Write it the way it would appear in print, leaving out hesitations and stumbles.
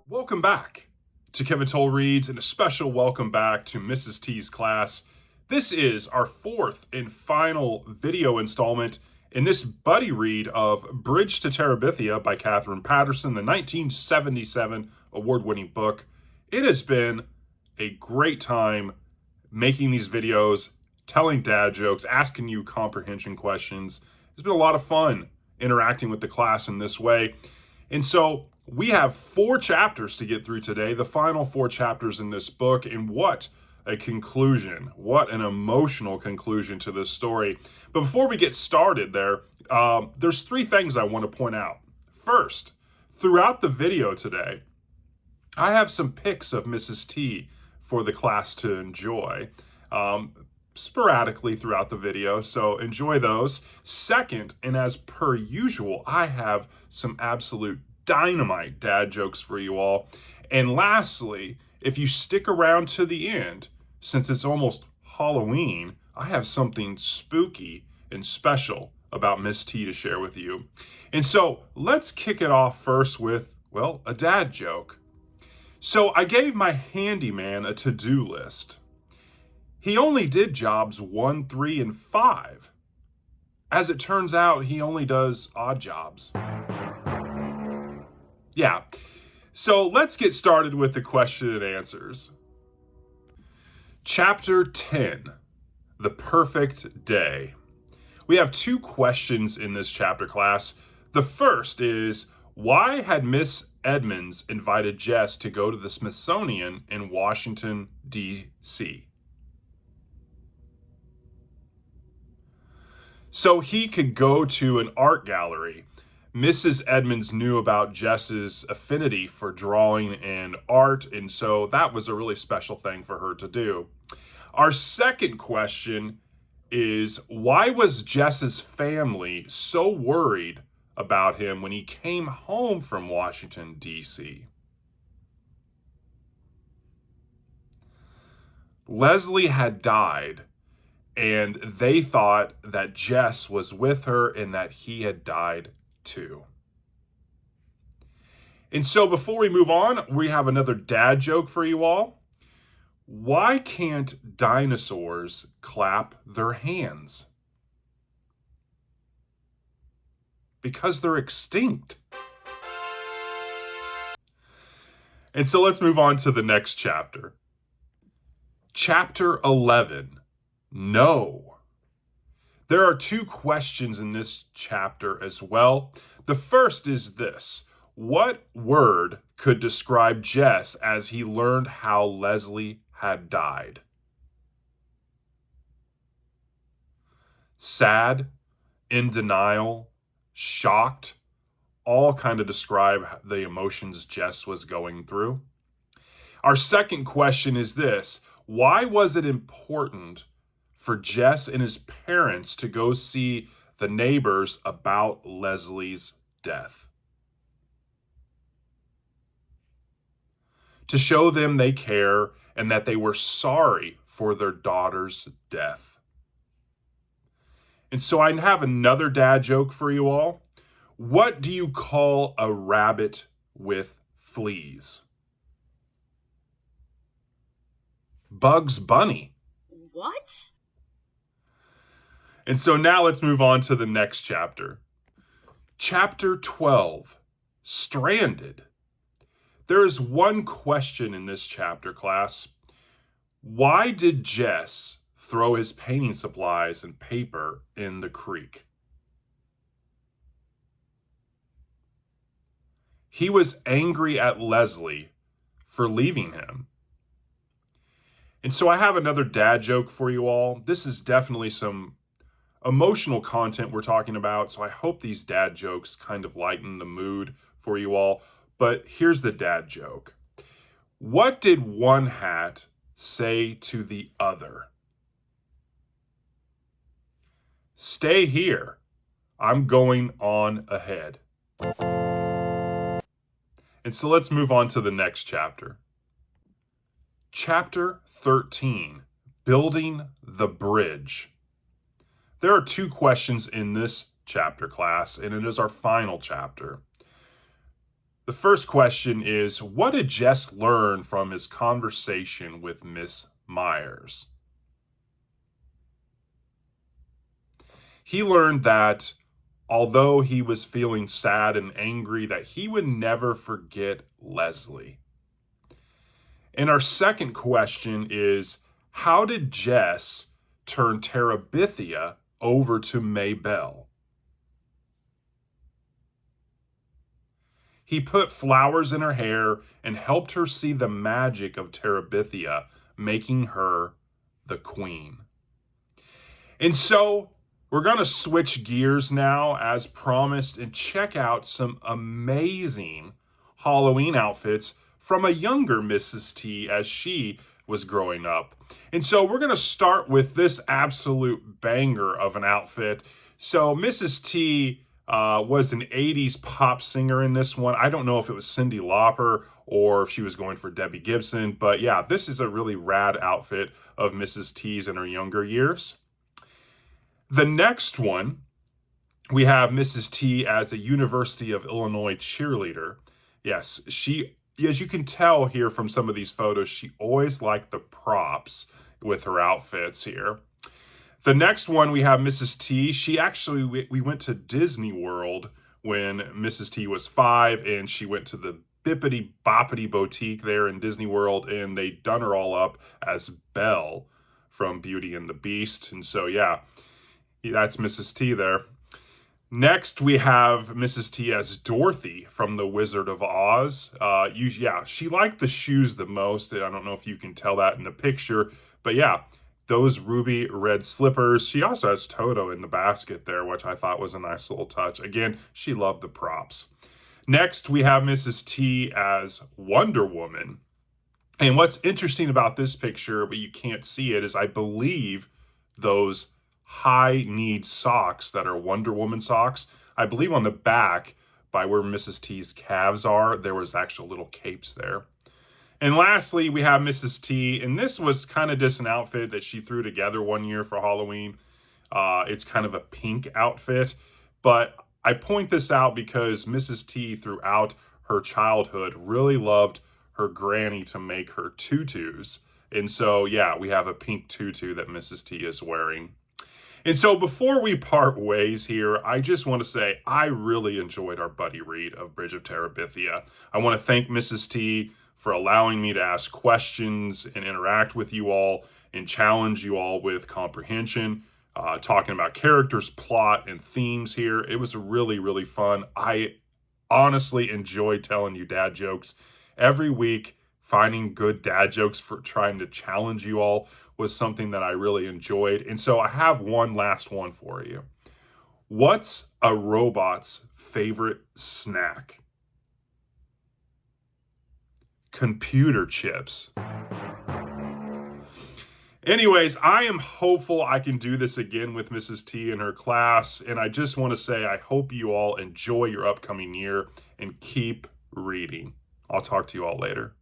Welcome back to Kevin Toll Reads, and a special welcome back to Mrs. T's class. This is our fourth and final video installment in this buddy read of Bridge to Terabithia by Katherine Paterson, the 1977 award-winning book. It has been a great time making these videos, telling dad jokes, asking you comprehension questions. It's been a lot of fun interacting with the class in this way. And so we have 4 chapters to get through today, the final 4 chapters in this book, and what a conclusion. What an emotional conclusion to this story. But before we get started there's 3 things I want to point out. First, throughout the video today, I have some pics of Mrs. T for the class to enjoy sporadically throughout the video, so enjoy those. Second, and as per usual, I have some absolute dynamite dad jokes for you all. And lastly, if you stick around to the end, since it's almost Halloween, I have something spooky and special about Miss T to share with you. And so let's kick it off first with, well, a dad joke. So I gave my handyman a to-do list. He only did jobs 1, 3, and 5. As it turns out, he only does odd jobs. Yeah, so let's get started with the question and answers. Chapter 10, The Perfect Day. We have 2 questions in this chapter, class. The first is, why had Miss Edmonds invited Jess to go to the Smithsonian in Washington, D.C.? So he could go to an art gallery. Mrs. Edmonds knew about Jess's affinity for drawing and art, and so that was a really special thing for her to do. Our second question is, why was Jess's family so worried about him when he came home from Washington, D.C.? Leslie had died, and they thought that Jess was with her and that he had died too. And so before we move on, we have another dad joke for you all. Why can't dinosaurs clap their hands? Because they're extinct. And so let's move on to the next chapter. Chapter 11, No. There are 2 questions in this chapter as well. The first is this: what word could describe Jess as he learned how Leslie had died? Sad, in denial, shocked, all kind of describe the emotions Jess was going through. Our second question is this: why was it important for Jess and his parents to go see the neighbors about Leslie's death? To show them they care and that they were sorry for their daughter's death. And so I have another dad joke for you all. What do you call a rabbit with fleas? Bugs Bunny. What? And so now let's move on to the next chapter. Chapter 12, Stranded. There is one question in this chapter, class. Why did Jess throw his painting supplies and paper in the creek? He was angry at Leslie for leaving him. And so I have another dad joke for you all. This is definitely some emotional content we're talking about, so I hope these dad jokes kind of lighten the mood for you all. But here's the dad joke. What did one hat say to the other? Stay here. I'm going on ahead. And so let's move on to the next chapter. Chapter 13, Building the Bridge. There are 2 questions in this chapter, class, and it is our final chapter. The first question is, what did Jess learn from his conversation with Miss Myers? He learned that although he was feeling sad and angry, that he would never forget Leslie. And our second question is, how did Jess turn Terabithia over to Maybelle? He put flowers in her hair and helped her see the magic of Terabithia, making her the queen. And so we're going to switch gears now, as promised, and check out some amazing Halloween outfits from a younger Mrs. T as she was growing up. And so we're going to start with this absolute banger of an outfit. So Mrs. T was an 80s pop singer in this one. I don't know if it was Cyndi Lauper or if she was going for Debbie Gibson, but yeah, this is a really rad outfit of Mrs. T's in her younger years. The next one, we have Mrs. T as a University of Illinois cheerleader. Yes, she, as you can tell here from some of these photos, she always liked the props with her outfits here. The next one, we have Mrs. T. She actually, we went to Disney World when Mrs. T was 5, and she went to the Bippity Boppity Boutique there in Disney World, and they done her all up as Belle from Beauty and the Beast. And so, yeah, that's Mrs. T there. Next, we have Mrs. T as Dorothy from The Wizard of Oz. She liked the shoes the most. I don't know if you can tell that in the picture, but yeah, those ruby red slippers. She also has Toto in the basket there, which I thought was a nice little touch. Again, she loved the props. Next, we have Mrs. T as Wonder Woman. And what's interesting about this picture, but you can't see it, is I believe those high-knee socks that are Wonder Woman socks, I believe on the back by where Mrs. T's calves are, there was actual little capes there. And lastly, we have Mrs. T, and this was kind of just an outfit that she threw together one year for Halloween. It's kind of a pink outfit, but I point this out because Mrs. T throughout her childhood really loved her granny to make her tutus. And so, yeah, we have a pink tutu that Mrs. T is wearing. And so before we part ways here, I just want to say I really enjoyed our buddy read of Bridge of Terabithia. I want to thank Mrs. T for allowing me to ask questions and interact with you all and challenge you all with comprehension, talking about characters, plot, and themes here. It was really, really fun. I honestly enjoyed telling you dad jokes every week. Finding good dad jokes for trying to challenge you all was something that I really enjoyed. And so I have one last one for you. What's a robot's favorite snack? Computer chips. Anyways, I am hopeful I can do this again with Mrs. T and her class. And I just want to say I hope you all enjoy your upcoming year and keep reading. I'll talk to you all later.